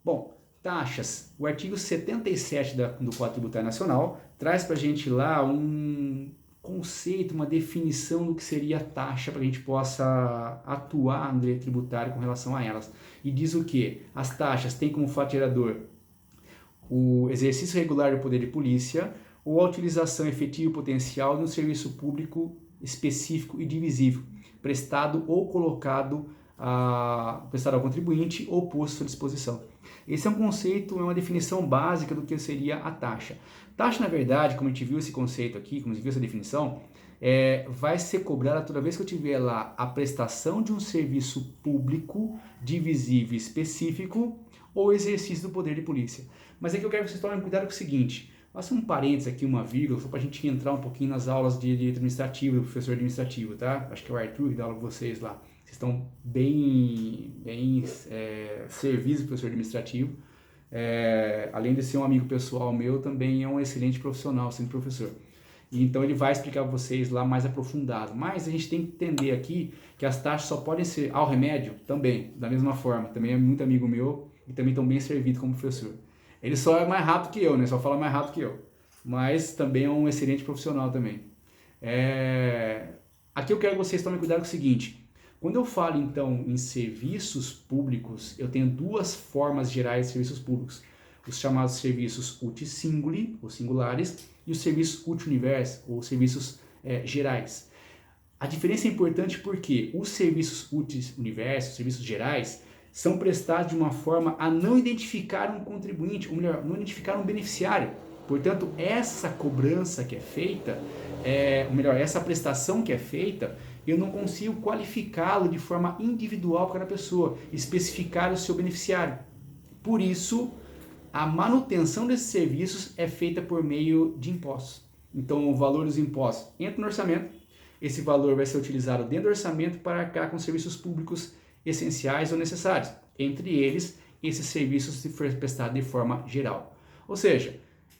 Bom, taxas. O artigo 77 do Código Tributário Nacional traz para a gente lá um conceito, uma definição do que seria a taxa para que a gente possa atuar no direito tributário com relação a elas. E diz o que? As taxas têm como fato gerador o exercício regular do poder de polícia ou a utilização efetiva e potencial de um serviço público específico e divisível, prestado ou colocado prestado ao contribuinte ou posto à disposição. Esse é um conceito, é uma definição básica do que seria a taxa. Taxa, na verdade, como a gente viu esse conceito aqui, como a gente viu essa definição, vai ser cobrada toda vez que eu tiver lá a prestação de um serviço público divisível e específico ou exercício do poder de polícia. Mas aqui eu quero que vocês tomem cuidado com o seguinte, faça um parênteses aqui, uma vírgula, só para a gente entrar um pouquinho nas aulas de direito administrativo, do professor administrativo, tá? Acho que é o Arthur que dá aula com vocês lá. Vocês estão bem servidos do professor administrativo. Além de ser um amigo pessoal meu, também é um excelente profissional, sendo professor. E então ele vai explicar para vocês lá mais aprofundado. Mas a gente tem que entender aqui que as taxas só podem ser ao remédio também, da mesma forma. Também é muito amigo meu e também estão bem servidos como professor. Ele só é mais rápido que eu, né? Só fala mais rápido que eu. Mas também é um excelente profissional também. Aqui eu quero que vocês tomem cuidado com o seguinte. Quando eu falo, então, em serviços públicos, eu tenho duas formas gerais de serviços públicos. Os chamados serviços uti singuli, ou singulares, e os serviços uti universo, ou serviços gerais. A diferença é importante porque os serviços uti universo, serviços gerais, são prestados de uma forma a não identificar um contribuinte, ou melhor, não identificar um beneficiário. Portanto, essa cobrança que é feita, essa prestação que é feita, eu não consigo qualificá-lo de forma individual para cada pessoa, especificar o seu beneficiário. Por isso, a manutenção desses serviços é feita por meio de impostos. Então, o valor dos impostos entra no orçamento, esse valor vai ser utilizado dentro do orçamento para arcar com serviços públicos essenciais ou necessários, entre eles, esses serviços se for prestado de forma geral. Ou seja,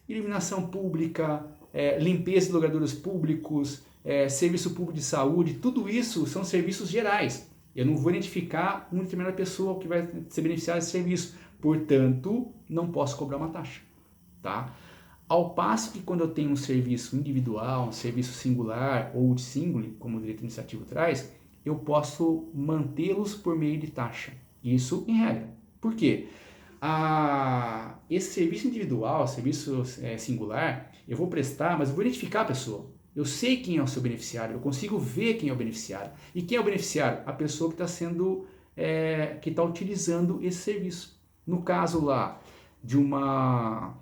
iluminação pública, limpeza de logradouros públicos, serviço público de saúde, tudo isso são serviços gerais. Eu não vou identificar uma determinada pessoa que vai ser beneficiada desse serviço, portanto, não posso cobrar uma taxa. Tá? Ao passo que quando eu tenho um serviço individual, um serviço singular ou de singuli, como o direito administrativo traz, eu posso mantê-los por meio de taxa. Isso em regra. Por quê? Esse serviço individual, serviço singular, eu vou prestar, mas eu vou identificar a pessoa. Eu sei quem é o seu beneficiário, eu consigo ver quem é o beneficiário. E quem é o beneficiário? A pessoa que está utilizando esse serviço. No caso lá de uma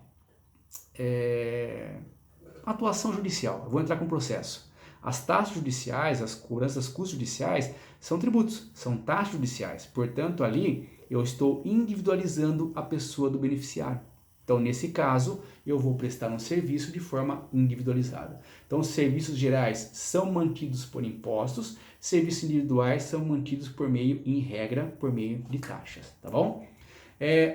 atuação judicial, eu vou entrar com processo. As taxas judiciais, as cobranças custos judiciais são tributos, são taxas judiciais. Portanto, ali eu estou individualizando a pessoa do beneficiário. Então, nesse caso, eu vou prestar um serviço de forma individualizada. Então, os serviços gerais são mantidos por impostos, serviços individuais são mantidos por meio, em regra, por meio de taxas, tá bom?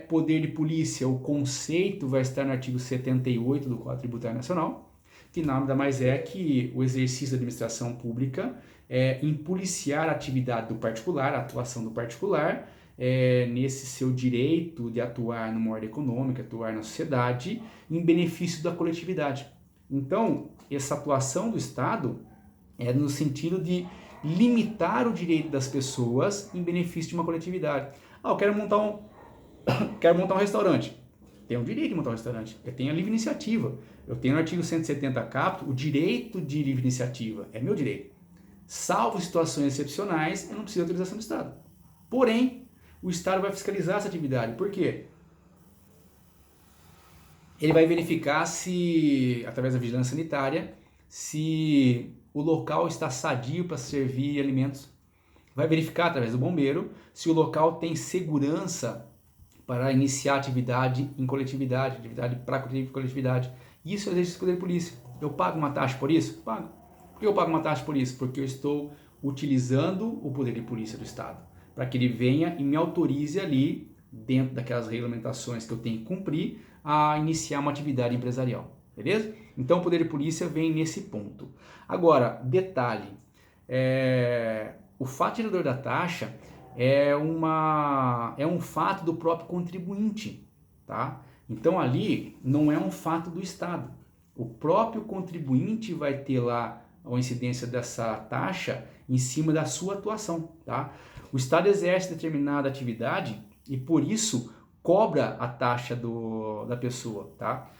Poder de polícia, o conceito vai estar no artigo 78 do Código Tributário Nacional, que nada mais é que o exercício da administração pública em policiar a atividade do particular, a atuação do particular, nesse seu direito de atuar numa ordem econômica, atuar na sociedade, em benefício da coletividade. Então, essa atuação do Estado é no sentido de limitar o direito das pessoas em benefício de uma coletividade. Eu quero montar um restaurante. Tenho o direito de montar um restaurante. Eu tenho a livre iniciativa. Eu tenho no artigo 170 caput o direito de livre iniciativa. É meu direito. Salvo situações excepcionais, eu não preciso de autorização do Estado. Porém, o Estado vai fiscalizar essa atividade. Por quê? Ele vai verificar se, através da vigilância sanitária, se o local está sadio para servir alimentos. Vai verificar, através do bombeiro, se o local tem segurança para iniciar atividade em coletividade, atividade para coletividade. Isso é o exercício do poder de polícia. Eu pago uma taxa por isso? Pago. Por que eu pago uma taxa por isso? Porque eu estou utilizando o poder de polícia do Estado, para que ele venha e me autorize ali, dentro daquelas regulamentações que eu tenho que cumprir, a iniciar uma atividade empresarial. Beleza? Então o poder de polícia vem nesse ponto. Agora, detalhe, o fato gerador da taxa é um fato do próprio contribuinte, tá? Então ali não é um fato do Estado. O próprio contribuinte vai ter lá a incidência dessa taxa em cima da sua atuação, tá? O Estado exerce determinada atividade e por isso cobra a taxa da pessoa, tá?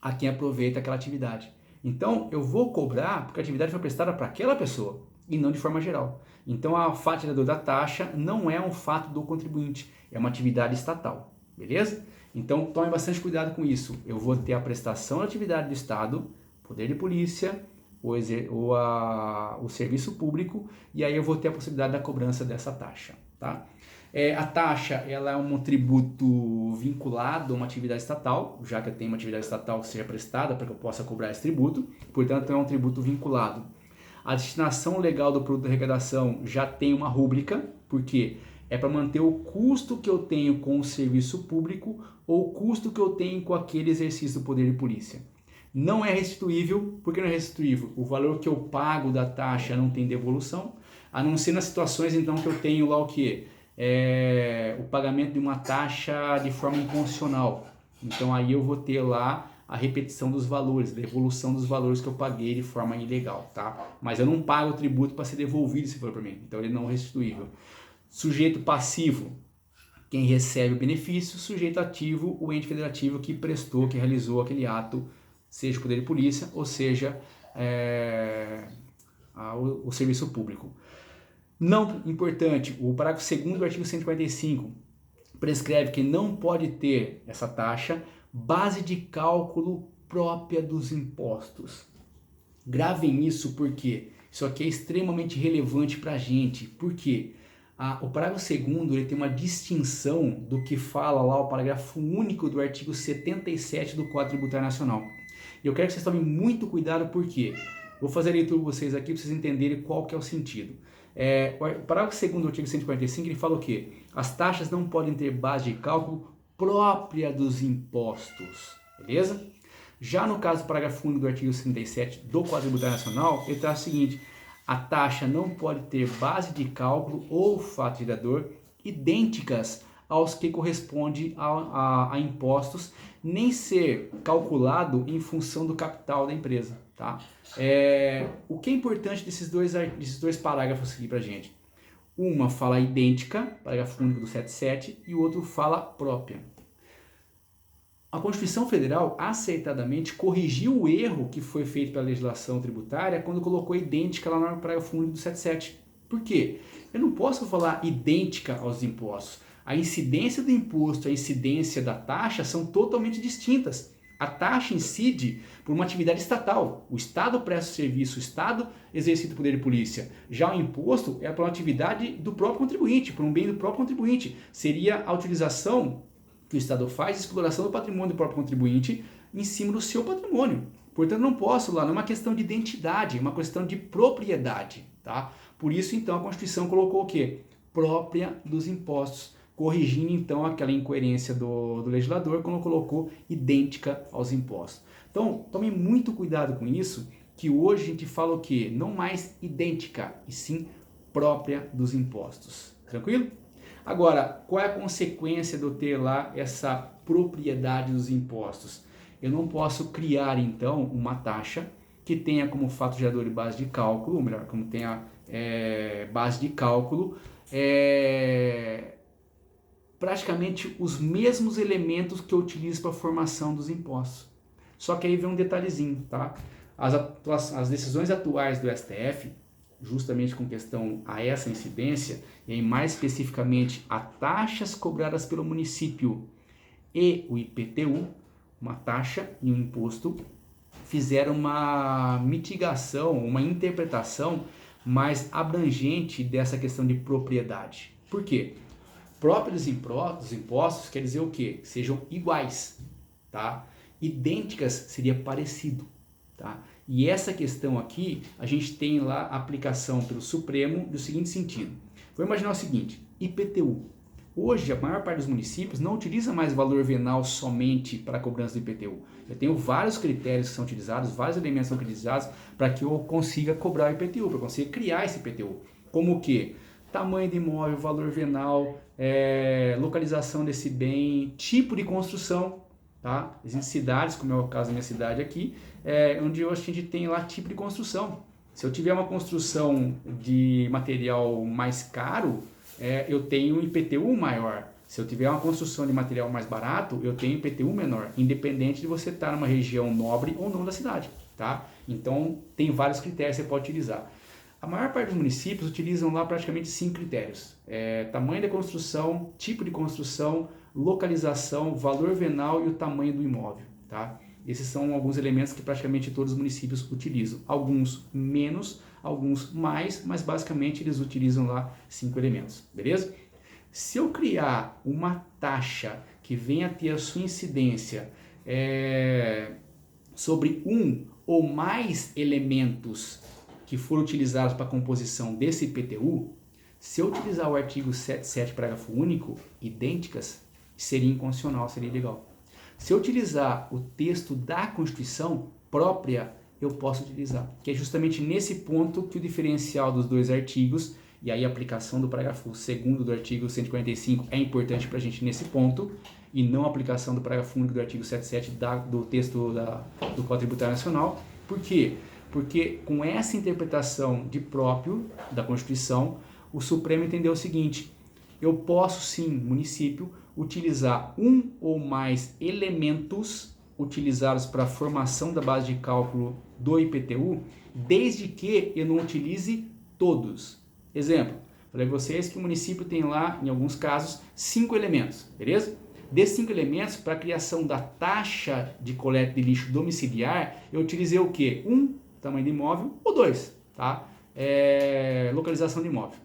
A quem aproveita aquela atividade. Então eu vou cobrar porque a atividade foi prestada para aquela pessoa e não de forma geral. Então a fato gerador da taxa não é um fato do contribuinte, é uma atividade estatal, beleza? Então tome bastante cuidado com isso. Eu vou ter a prestação da atividade do Estado, poder de polícia, o serviço público, e aí eu vou ter a possibilidade da cobrança dessa taxa, tá? A taxa ela é um tributo vinculado a uma atividade estatal, já que eu tenho uma atividade estatal que seja prestada para que eu possa cobrar esse tributo, portanto é um tributo vinculado. A destinação legal do produto de arrecadação já tem uma rúbrica, porque é para manter o custo que eu tenho com o serviço público ou o custo que eu tenho com aquele exercício do poder de polícia. Não é restituível. Por que não é restituível? O valor que eu pago da taxa não tem devolução, a não ser nas situações então que eu tenho lá o quê? O pagamento de uma taxa de forma inconstitucional. Então aí eu vou ter lá a repetição dos valores, devolução dos valores que eu paguei de forma ilegal, tá? Mas eu não pago o tributo para ser devolvido se for para mim, então ele não é restituível. Sujeito passivo, quem recebe o benefício. Sujeito ativo, o ente federativo que prestou, que realizou aquele ato, seja o poder de polícia ou seja o serviço público. Não importante, o parágrafo 2º do artigo 145 prescreve que não pode ter essa taxa base de cálculo própria dos impostos. Gravem isso porque isso aqui é extremamente relevante para a gente. Por quê? O parágrafo 2º ele tem uma distinção do que fala lá o parágrafo único do artigo 77 do Código Tributário Nacional. E eu quero que vocês tomem muito cuidado porque vou fazer a leitura para vocês aqui para vocês entenderem qual que é o sentido. O parágrafo 2º do artigo 145 ele fala o quê? As taxas não podem ter base de cálculo própria dos impostos, beleza? Já no caso do parágrafo único do artigo 67 do Código Tributário Nacional, ele traz o seguinte: a taxa não pode ter base de cálculo ou fato gerador idênticas aos que corresponde a impostos, nem ser calculado em função do capital da empresa, tá? O que é importante desses dois parágrafos aqui pra gente? Uma fala idêntica, parágrafo único do 77, e o outro fala própria. A Constituição Federal, acertadamente, corrigiu o erro que foi feito pela legislação tributária quando colocou idêntica lá no parágrafo único do 77. Por quê? Eu não posso falar idêntica aos impostos. A incidência do imposto e a incidência da taxa são totalmente distintas. A taxa incide por uma atividade estatal. O Estado presta o serviço, o Estado exercita o poder de polícia. Já o imposto é por uma atividade do próprio contribuinte, por um bem do próprio contribuinte. Seria a utilização que o Estado faz de exploração do patrimônio do próprio contribuinte em cima do seu patrimônio. Portanto, não posso lá, não é uma questão de identidade, é uma questão de propriedade, tá? Por isso, então, a Constituição colocou o quê? Própria dos impostos, corrigindo, então, aquela incoerência do legislador quando colocou idêntica aos impostos. Então, tome muito cuidado com isso, que hoje a gente fala o quê? Não mais idêntica, e sim própria dos impostos. Tranquilo? Agora, qual é a consequência de eu ter lá essa propriedade dos impostos? Eu não posso criar, então, uma taxa que tenha como fato gerador e base de cálculo, ou melhor, como tenha base de cálculo, praticamente os mesmos elementos que eu utilizo para a formação dos impostos. Só que aí vem um detalhezinho, tá? As decisões atuais do STF, justamente com questão a essa incidência, e aí mais especificamente a taxas cobradas pelo município e o IPTU, uma taxa e um imposto, fizeram uma mitigação, uma interpretação mais abrangente dessa questão de propriedade. Por quê? Próprios impostos quer dizer o quê? Sejam iguais, tá? Idênticas seria parecido, tá? E essa questão aqui, a gente tem lá a aplicação pelo Supremo do seguinte sentido. Vou imaginar o seguinte, IPTU. Hoje, a maior parte dos municípios não utiliza mais valor venal somente para a cobrança do IPTU. Eu tenho vários critérios que são utilizados, vários elementos que são utilizados para que eu consiga cobrar o IPTU, para eu consiga criar esse IPTU. Como o quê? tamanho do imóvel, valor venal, localização desse bem, tipo de construção, tá? Existem cidades, como é o caso da minha cidade aqui, onde hoje a gente tem lá tipo de construção. Se eu tiver uma construção de material mais caro, eu tenho um IPTU maior. Se eu tiver uma construção de material mais barato, eu tenho IPTU menor, independente de você estar numa região nobre ou não da cidade, tá? Então, tem vários critérios que você pode utilizar. A maior parte dos municípios utilizam lá praticamente 5 critérios. Tamanho da construção, tipo de construção, localização, valor venal e o tamanho do imóvel, tá? Esses são alguns elementos que praticamente todos os municípios utilizam. Alguns menos, alguns mais, mas basicamente eles utilizam lá 5 elementos, beleza? Se eu criar uma taxa que venha a ter a sua incidência sobre um ou mais elementos que foram utilizados para a composição desse IPTU, se eu utilizar o artigo 77, parágrafo único, idênticas, seria inconstitucional, seria ilegal. Se eu utilizar o texto da Constituição própria, eu posso utilizar, que é justamente nesse ponto que o diferencial dos dois artigos e aí a aplicação do parágrafo 2º do artigo 145 é importante para a gente nesse ponto, e não a aplicação do parágrafo único do artigo 77 do texto do Código Tributário Nacional. Por quê? Porque com essa interpretação de próprio da Constituição, o Supremo entendeu o seguinte: eu posso sim, município, utilizar um ou mais elementos utilizados para a formação da base de cálculo do IPTU, desde que eu não utilize todos. Exemplo, falei para vocês que o município tem lá, em alguns casos, 5 elementos, beleza? Desses 5 elementos, para a criação da taxa de coleta de lixo domiciliar, eu utilizei o quê? 1, tamanho de imóvel, ou 2, tá? Localização de imóvel,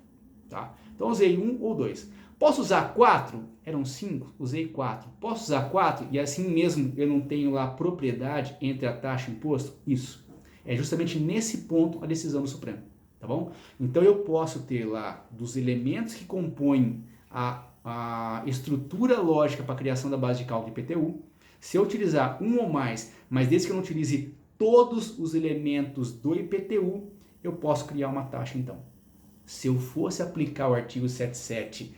tá? Então, usei 1 ou 2. Posso usar 4? Eram 5, usei 4. Posso usar 4 e assim mesmo eu não tenho lá propriedade entre a taxa e o imposto? Isso. É justamente nesse ponto a decisão do Supremo, tá bom? Então eu posso ter lá dos elementos que compõem a estrutura lógica para a criação da base de cálculo de IPTU. Se eu utilizar um ou mais, mas desde que eu não utilize todos os elementos do IPTU, eu posso criar uma taxa então. Se eu fosse aplicar o artigo 77,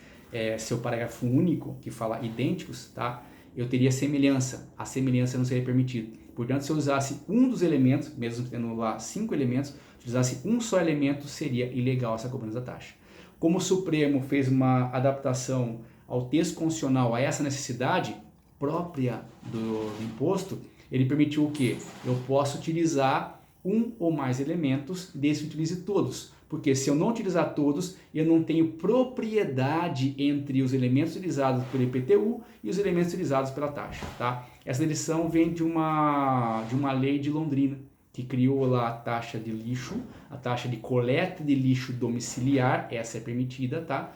seu parágrafo único, que fala idênticos, tá? Eu teria semelhança. A semelhança não seria permitida. Portanto, se eu usasse um dos elementos, mesmo tendo lá 5 elementos, utilizasse um só elemento, seria ilegal essa cobrança da taxa. Como o Supremo fez uma adaptação ao texto constitucional a essa necessidade própria do imposto, ele permitiu o quê? Eu posso utilizar um ou mais elementos, desde que utilize todos. Porque se eu não utilizar todos, eu não tenho propriedade entre os elementos utilizados pelo IPTU e os elementos utilizados pela taxa, tá? Essa definição vem de uma lei de Londrina, que criou lá a taxa de lixo, a taxa de coleta de lixo domiciliar, essa é permitida, tá?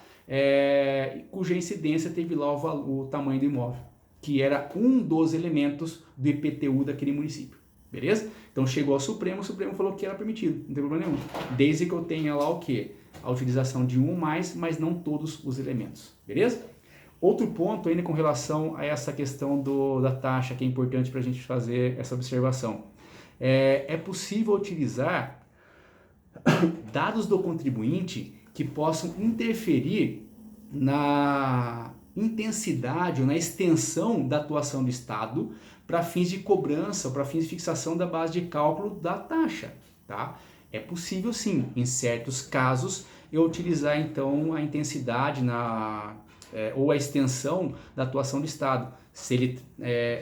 Cuja incidência teve lá o tamanho do imóvel, que era um dos elementos do IPTU daquele município. Beleza? Então chegou ao Supremo, o Supremo falou que era permitido, não tem problema nenhum. Desde que eu tenha lá o quê? A utilização de um ou mais, mas não todos os elementos. Beleza? Outro ponto ainda com relação a essa questão da taxa, que é importante para a gente fazer essa observação. É possível utilizar dados do contribuinte que possam interferir na intensidade ou na extensão da atuação do Estado para fins de cobrança, para fins de fixação da base de cálculo da taxa, tá? É possível sim, em certos casos, eu utilizar então a intensidade ou a extensão da atuação do Estado. Se ele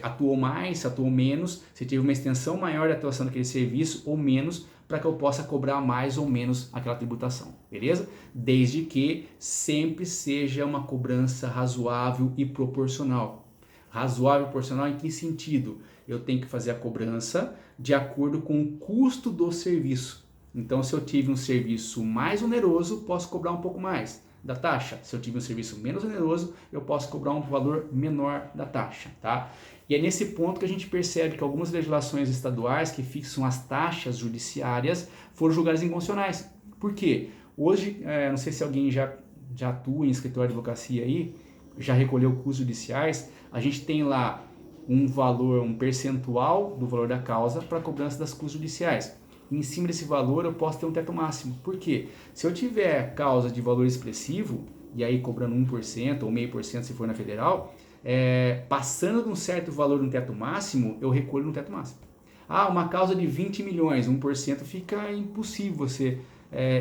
atuou mais, se atuou menos, se teve uma extensão maior da atuação daquele serviço ou menos, para que eu possa cobrar mais ou menos aquela tributação, beleza? Desde que sempre seja uma cobrança razoável e proporcional. Razoável e proporcional em que sentido? Eu tenho que fazer a cobrança de acordo com o custo do serviço. Então, se eu tive um serviço mais oneroso, posso cobrar um pouco mais da taxa. Se eu tive um serviço menos oneroso, eu posso cobrar um valor menor da taxa, tá? E é nesse ponto que a gente percebe que algumas legislações estaduais que fixam as taxas judiciárias foram julgadas inconstitucionais. Por quê? Hoje, não sei se alguém já atua em escritório de advocacia aí, já recolheu custos judiciais, a gente tem lá um valor, um percentual do valor da causa para cobrança das custas judiciais. em cima desse valor eu posso ter um teto máximo. Por quê? Se eu tiver causa de valor expressivo, e aí cobrando 1% ou 0,5% se for na federal, passando de um certo valor no teto máximo, eu recolho no teto máximo. Uma causa de 20 milhões, 1% fica impossível você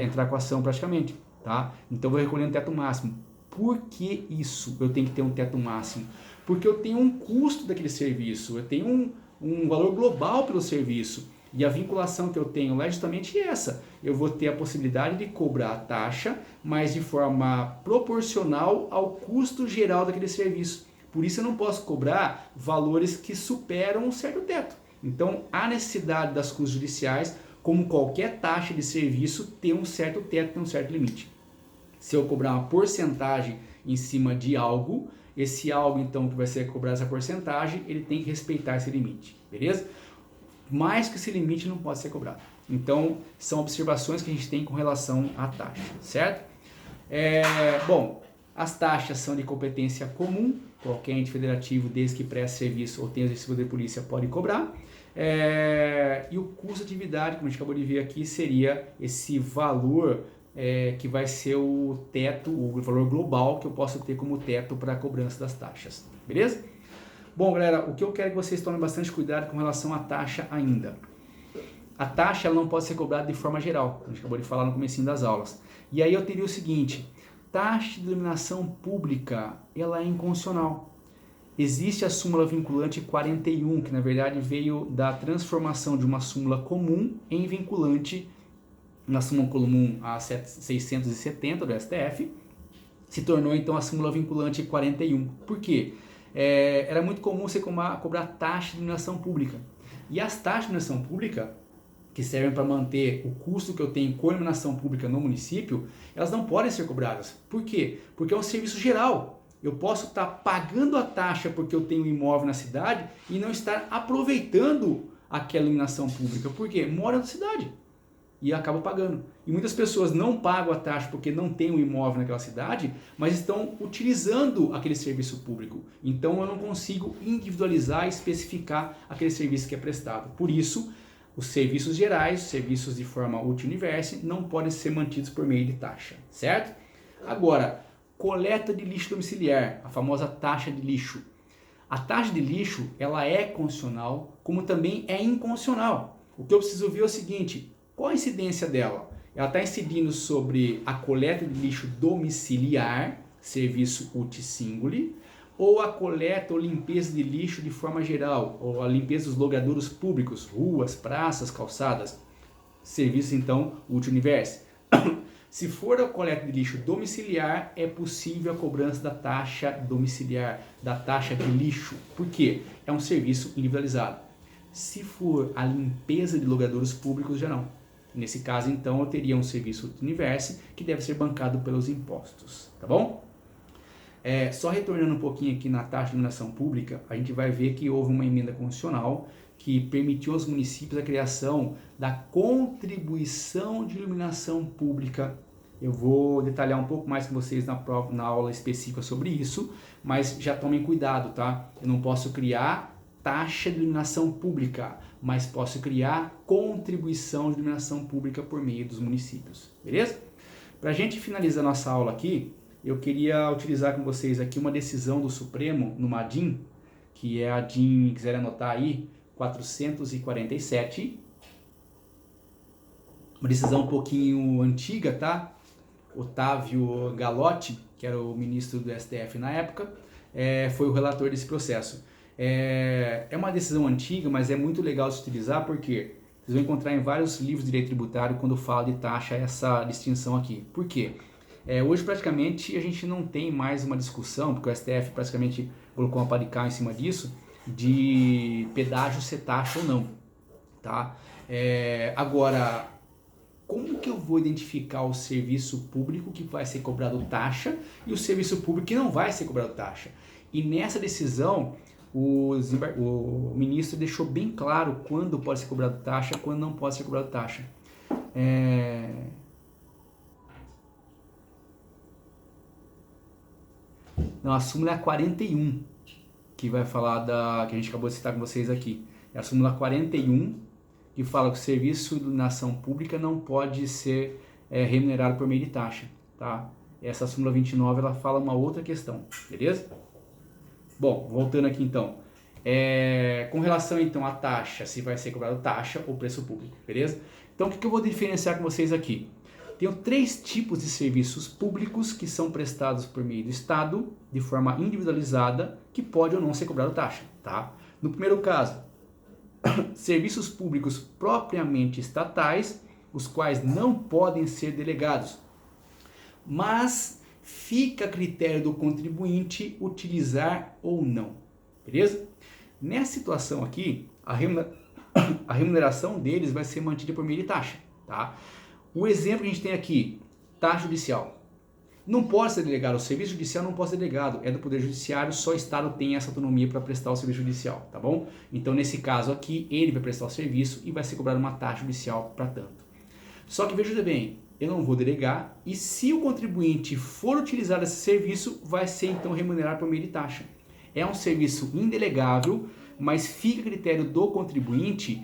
entrar com a ação praticamente. Tá? Então eu vou recolher no teto máximo. Por que isso? Eu tenho que ter um teto máximo? Porque eu tenho um custo daquele serviço, eu tenho um valor global pelo serviço. E a vinculação que eu tenho lá é justamente essa. Eu vou ter a possibilidade de cobrar a taxa, mas de forma proporcional ao custo geral daquele serviço. Por isso eu não posso cobrar valores que superam um certo teto. Então há necessidade das custas judiciais, como qualquer taxa de serviço, ter um certo teto, ter um certo limite. Se eu cobrar uma porcentagem em cima de algo, esse algo então que vai ser cobrado essa porcentagem, ele tem que respeitar esse limite, beleza? Mais que esse limite não pode ser cobrado. Então, são observações que a gente tem com relação à taxa, certo? Bom, as taxas são de competência comum, qualquer ente federativo, desde que preste serviço ou tenha exercício de polícia, pode cobrar. E o custo de atividade, como a gente acabou de ver aqui, seria esse valor que vai ser o teto, o valor global que eu posso ter como teto para a cobrança das taxas, beleza? Bom, galera, o que eu quero é que vocês tomem bastante cuidado com relação à taxa ainda. A taxa ela não pode ser cobrada de forma geral, a gente acabou de falar no comecinho das aulas. E aí eu teria o seguinte, taxa de iluminação pública, ela é inconstitucional. Existe a súmula vinculante 41, que na verdade veio da transformação de uma súmula comum em vinculante na súmula comum a 670 do STF, se tornou então a súmula vinculante 41. Por quê? Era muito comum você cobrar taxa de iluminação pública. E as taxas de iluminação pública, que servem para manter o custo que eu tenho com a iluminação pública no município, elas não podem ser cobradas. Por quê? Porque é um serviço geral. Eu posso estar pagando a taxa porque eu tenho um imóvel na cidade e não estar aproveitando aquela iluminação pública. Por quê? Moro na cidade e acabo pagando. E muitas pessoas não pagam a taxa porque não tem um imóvel naquela cidade, mas estão utilizando aquele serviço público. Então eu não consigo individualizar e especificar aquele serviço que é prestado. Por isso, os serviços gerais, serviços de forma útil-universo, não podem ser mantidos por meio de taxa, certo? Agora, coleta de lixo domiciliar, a famosa taxa de lixo. A taxa de lixo, ela é constitucional, como também é inconstitucional. O que eu preciso ver é o seguinte, qual a incidência dela? Ela está incidindo sobre a coleta de lixo domiciliar, serviço uti singuli, ou a coleta ou limpeza de lixo de forma geral, ou a limpeza dos logradouros públicos, ruas, praças, calçadas, serviço então uti universo. Se for a coleta de lixo domiciliar, é possível a cobrança da taxa domiciliar, da taxa de lixo. Por quê? É um serviço individualizado. Se for a limpeza de logradouros públicos, já não. Nesse caso, então, eu teria um serviço universo que deve ser bancado pelos impostos, tá bom? Só retornando um pouquinho aqui na taxa de iluminação pública, a gente vai ver que houve uma emenda constitucional que permitiu aos municípios a criação da contribuição de iluminação pública. Eu vou detalhar um pouco mais com vocês na aula específica sobre isso, mas já tomem cuidado, tá? Eu não posso criar taxa de iluminação pública, mas posso criar contribuição de iluminação pública por meio dos municípios, beleza? Para a gente finalizar nossa aula aqui, eu queria utilizar com vocês aqui uma decisão do Supremo numa DIN, que é a DIN, quiser anotar aí, 447, uma decisão um pouquinho antiga, tá? Otávio Galotti, que era o ministro do STF na época, foi o relator desse processo. É uma decisão antiga, mas é muito legal de se utilizar porque vocês vão encontrar em vários livros de direito tributário quando fala de taxa essa distinção aqui. Por quê? Hoje praticamente a gente não tem mais uma discussão, porque o STF praticamente colocou uma pá de cal em cima disso, de pedágio ser taxa ou não. Tá? Agora, como que eu vou identificar o serviço público que vai ser cobrado taxa e o serviço público que não vai ser cobrado taxa? E nessa decisão, o ministro deixou bem claro quando pode ser cobrado taxa, quando não pode ser cobrado taxa. Não, a súmula é a 41, que vai falar que a gente acabou de citar com vocês aqui. É a súmula 41, que fala que o serviço de iluminação pública não pode ser remunerado por meio de taxa, tá? Essa súmula 29, ela fala uma outra questão, beleza? Bom, voltando aqui então, com relação então à taxa, se vai ser cobrado taxa ou preço público, beleza? Então o que eu vou diferenciar com vocês aqui? Tenho 3 tipos de serviços públicos que são prestados por meio do Estado, de forma individualizada, que pode ou não ser cobrado taxa, tá? No primeiro caso, serviços públicos propriamente estatais, os quais não podem ser delegados, mas fica a critério do contribuinte utilizar ou não, beleza? Nessa situação aqui, a remuneração deles vai ser mantida por meio de taxa, tá? O exemplo que a gente tem aqui, taxa judicial. Não pode ser delegado, o serviço judicial não pode ser delegado, é do Poder Judiciário, só o Estado tem essa autonomia para prestar o serviço judicial, tá bom? Então, nesse caso aqui, ele vai prestar o serviço e vai ser cobrada uma taxa judicial para tanto. Só que veja bem, eu não vou delegar e se o contribuinte for utilizar esse serviço, vai ser então remunerado por meio de taxa. É um serviço indelegável, mas fica a critério do contribuinte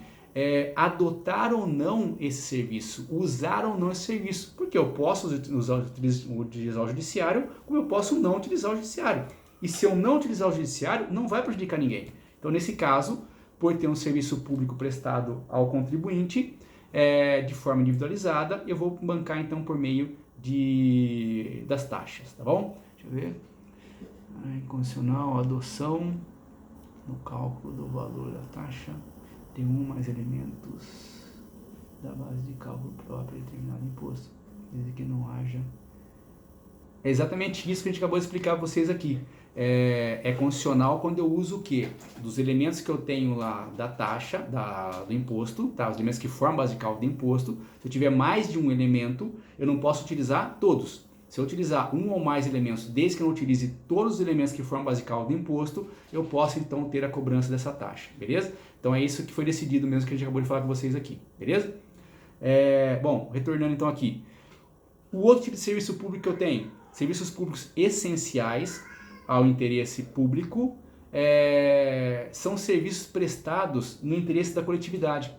adotar ou não esse serviço, usar ou não esse serviço, porque eu posso utilizar o judiciário, como eu posso não utilizar o judiciário. E se eu não utilizar o judiciário, não vai prejudicar ninguém. Então, nesse caso, por ter um serviço público prestado ao contribuinte, de forma individualizada, eu vou bancar então por meio das taxas, tá bom? Deixa eu ver. Incondicional, adoção, no cálculo do valor da taxa. Tem mais elementos da base de cálculo própria de determinado imposto, desde que não haja. É exatamente isso que a gente acabou de explicar para vocês aqui. É condicional quando eu uso o quê? Dos elementos que eu tenho lá da taxa, do imposto, tá? Os elementos que formam a base de cálculo do imposto. Se eu tiver mais de um elemento, eu não posso utilizar todos. Se eu utilizar um ou mais elementos, desde que eu não utilize todos os elementos que formam a base de cálculo do imposto, eu posso então ter a cobrança dessa taxa, beleza? Então é isso que foi decidido mesmo que a gente acabou de falar com vocês aqui, beleza? Bom, retornando então aqui. O outro tipo de serviço público que eu tenho, serviços públicos essenciais ao interesse público, são serviços prestados no interesse da coletividade.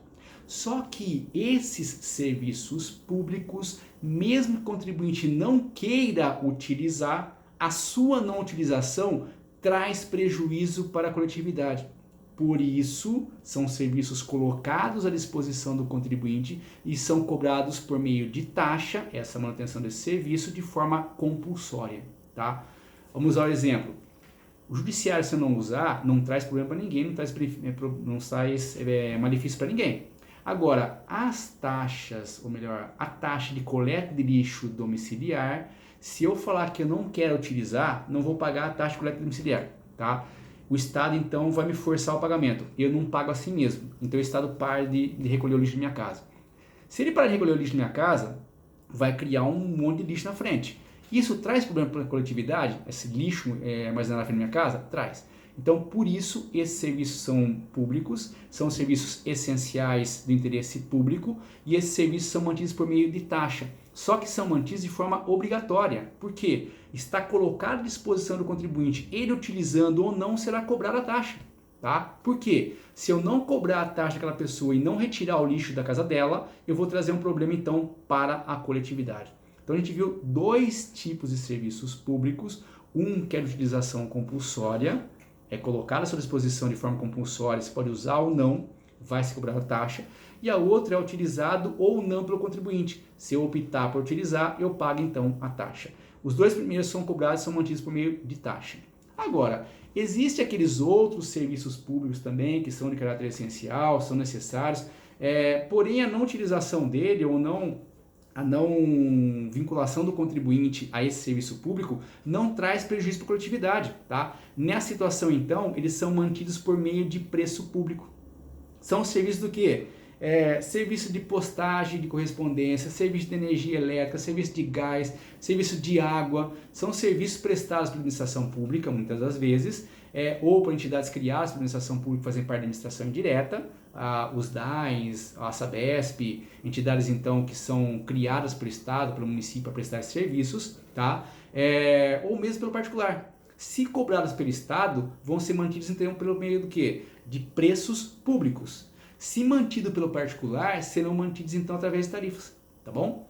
Só que esses serviços públicos, mesmo que o contribuinte não queira utilizar, a sua não utilização traz prejuízo para a coletividade. Por isso, são serviços colocados à disposição do contribuinte e são cobrados por meio de taxa, essa manutenção desse serviço, de forma compulsória, tá? Vamos usar o exemplo. O judiciário, se eu não usar, não traz problema para ninguém, não traz malefício para ninguém. Agora, as taxas, ou melhor, a taxa de coleta de lixo domiciliar, se eu falar que eu não quero utilizar, não vou pagar a taxa de coleta domiciliar, tá? O Estado, então, vai me forçar o pagamento. Eu não pago assim mesmo. Então, o Estado para de recolher o lixo da minha casa. Se ele parar de recolher o lixo da minha casa, vai criar um monte de lixo na frente. Isso traz problema para a coletividade? Esse lixo armazenado na frente da minha casa? Traz. Então, por isso, esses serviços são públicos, são serviços essenciais do interesse público e esses serviços são mantidos por meio de taxa. Só que são mantidos de forma obrigatória. Por quê? Está colocado à disposição do contribuinte, ele utilizando ou não, será cobrada a taxa. Tá? Por quê? Se eu não cobrar a taxa daquela pessoa e não retirar o lixo da casa dela, eu vou trazer um problema então para a coletividade. Então a gente viu 2 tipos de serviços públicos, um que é de utilização compulsória, é colocado à sua disposição de forma compulsória, você pode usar ou não, vai se cobrar a taxa, e a outra é utilizado ou não pelo contribuinte. Se eu optar por utilizar, eu pago então a taxa. Os 2 primeiros são cobrados e são mantidos por meio de taxa. Agora, existem aqueles outros serviços públicos também que são de caráter essencial, são necessários, porém a não utilização dele ou a não vinculação do contribuinte a esse serviço público não traz prejuízo para a coletividade, tá? Nessa situação, então, eles são mantidos por meio de preço público. São serviços do quê? Serviço de postagem de correspondência, serviço de energia elétrica, serviço de gás, serviço de água, são serviços prestados pela administração pública, muitas das vezes, ou por entidades criadas pela administração pública que fazem parte da administração indireta, os DAEs, a Sabesp, entidades então que são criadas pelo Estado, pelo município para prestar esses serviços, tá? Ou mesmo pelo particular. Se cobradas pelo Estado, vão ser mantidos então pelo meio do quê? De preços públicos. Se mantido pelo particular, serão mantidos então através de tarifas, tá bom?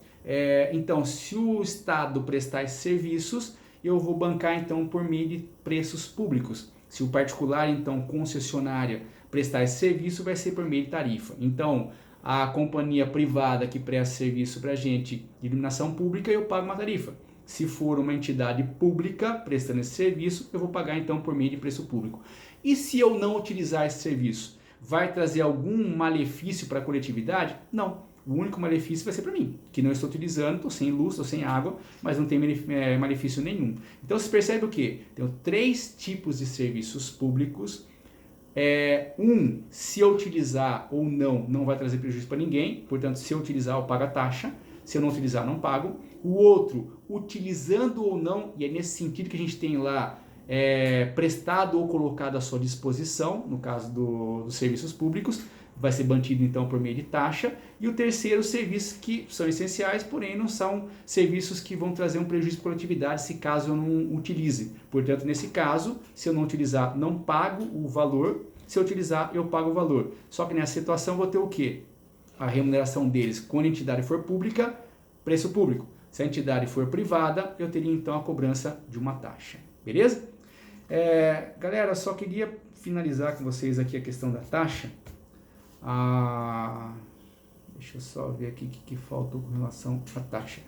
Então, se o Estado prestar esses serviços, eu vou bancar então por meio de preços públicos. Se o particular, então, concessionária, prestar esse serviço, vai ser por meio de tarifa. Então, a companhia privada que presta serviço para a gente de iluminação pública, eu pago uma tarifa. Se for uma entidade pública prestando esse serviço, eu vou pagar então por meio de preço público. E se eu não utilizar esse serviço, vai trazer algum malefício para a coletividade? Não. O único malefício vai ser para mim, que não estou utilizando, estou sem luz, estou sem água, mas não tem malefício nenhum. Então você percebe o quê? Tem 3 tipos de serviços públicos. Se eu utilizar ou não vai trazer prejuízo para ninguém, portanto, se eu utilizar, eu pago a taxa, se eu não utilizar, não pago. O outro, utilizando ou não, e é nesse sentido que a gente tem lá prestado ou colocado à sua disposição, no caso dos serviços públicos, vai ser mantido então por meio de taxa. E o terceiro, serviços que são essenciais, porém não são serviços que vão trazer um prejuízo para a coletividade se caso eu não utilize. Portanto, nesse caso, se eu não utilizar, não pago o valor. Se eu utilizar, eu pago o valor. Só que nessa situação eu vou ter o quê? A remuneração deles, quando a entidade for pública, preço público. Se a entidade for privada, eu teria então a cobrança de uma taxa. Beleza? Galera, só queria finalizar com vocês aqui a questão da taxa. Deixa eu só ver aqui o que faltou com relação à taxa.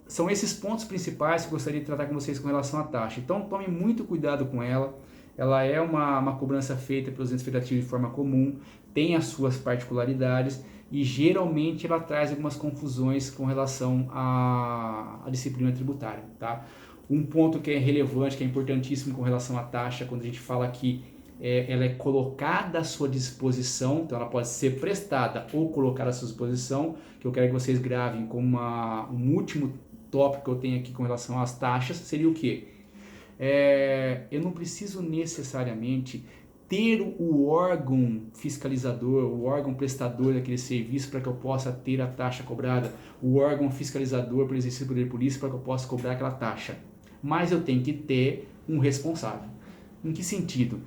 São esses pontos principais que eu gostaria de tratar com vocês com relação à taxa. Então, tome muito cuidado com ela. Ela é uma cobrança feita pelos entes federativos de forma comum, tem as suas particularidades e geralmente ela traz algumas confusões com relação à disciplina tributária. Tá? Um ponto que é relevante, que é importantíssimo com relação à taxa, quando a gente fala que ela é colocada à sua disposição, então ela pode ser prestada ou colocada à sua disposição, que eu quero que vocês gravem como um último tópico que eu tenho aqui com relação às taxas, seria o quê? Eu não preciso necessariamente ter o órgão fiscalizador, o órgão prestador daquele serviço para que eu possa ter a taxa cobrada, o órgão fiscalizador para exercer o poder de polícia para que eu possa cobrar aquela taxa. Mas eu tenho que ter um responsável. Em que sentido?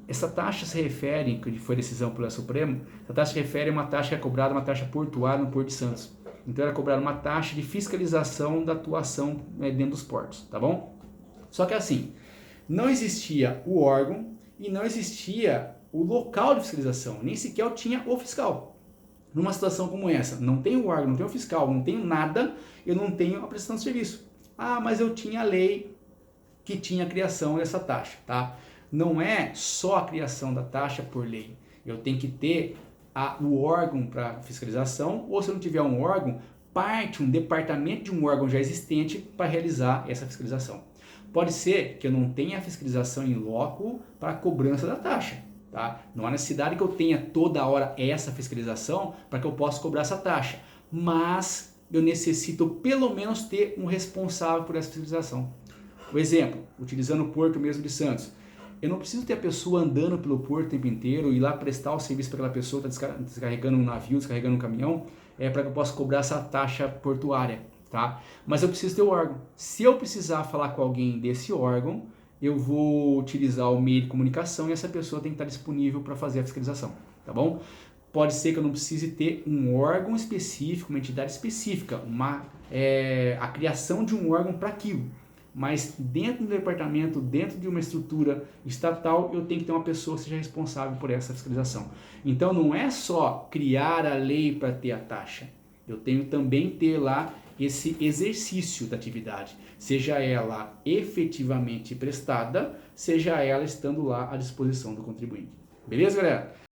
Essa taxa se refere, que foi decisão pelo Supremo, essa taxa se refere a uma taxa que é cobrada, uma taxa portuária no Porto de Santos. Então era cobrada uma taxa de fiscalização da atuação dentro dos portos, tá bom? Só que assim, não existia o órgão e não existia o local de fiscalização, nem sequer eu tinha o fiscal. Numa situação como essa, não tenho o órgão, não tenho o fiscal, não tenho nada, eu não tenho a prestação de serviço. Mas eu tinha a lei que tinha a criação dessa taxa, tá? Não é só a criação da taxa por lei, eu tenho que ter o órgão para fiscalização, ou se eu não tiver um órgão, um departamento de um órgão já existente para realizar essa fiscalização. Pode ser que eu não tenha a fiscalização em loco para a cobrança da taxa, tá? Não há necessidade que eu tenha toda hora essa fiscalização para que eu possa cobrar essa taxa, mas eu necessito pelo menos ter um responsável por essa fiscalização. Por exemplo, utilizando o Porto mesmo de Santos, eu não preciso ter a pessoa andando pelo porto o tempo inteiro e ir lá prestar o serviço para aquela pessoa que está descarregando um navio, descarregando um caminhão, para que eu possa cobrar essa taxa portuária, tá? Mas eu preciso ter o órgão. Se eu precisar falar com alguém desse órgão, eu vou utilizar o meio de comunicação e essa pessoa tem que estar disponível para fazer a fiscalização, tá bom? Pode ser que eu não precise ter um órgão específico, uma entidade específica, a criação de um órgão para aquilo. Mas dentro do departamento, dentro de uma estrutura estatal, eu tenho que ter uma pessoa que seja responsável por essa fiscalização. Então não é só criar a lei para ter a taxa, eu tenho também ter lá esse exercício da atividade, seja ela efetivamente prestada, seja ela estando lá à disposição do contribuinte. Beleza, galera?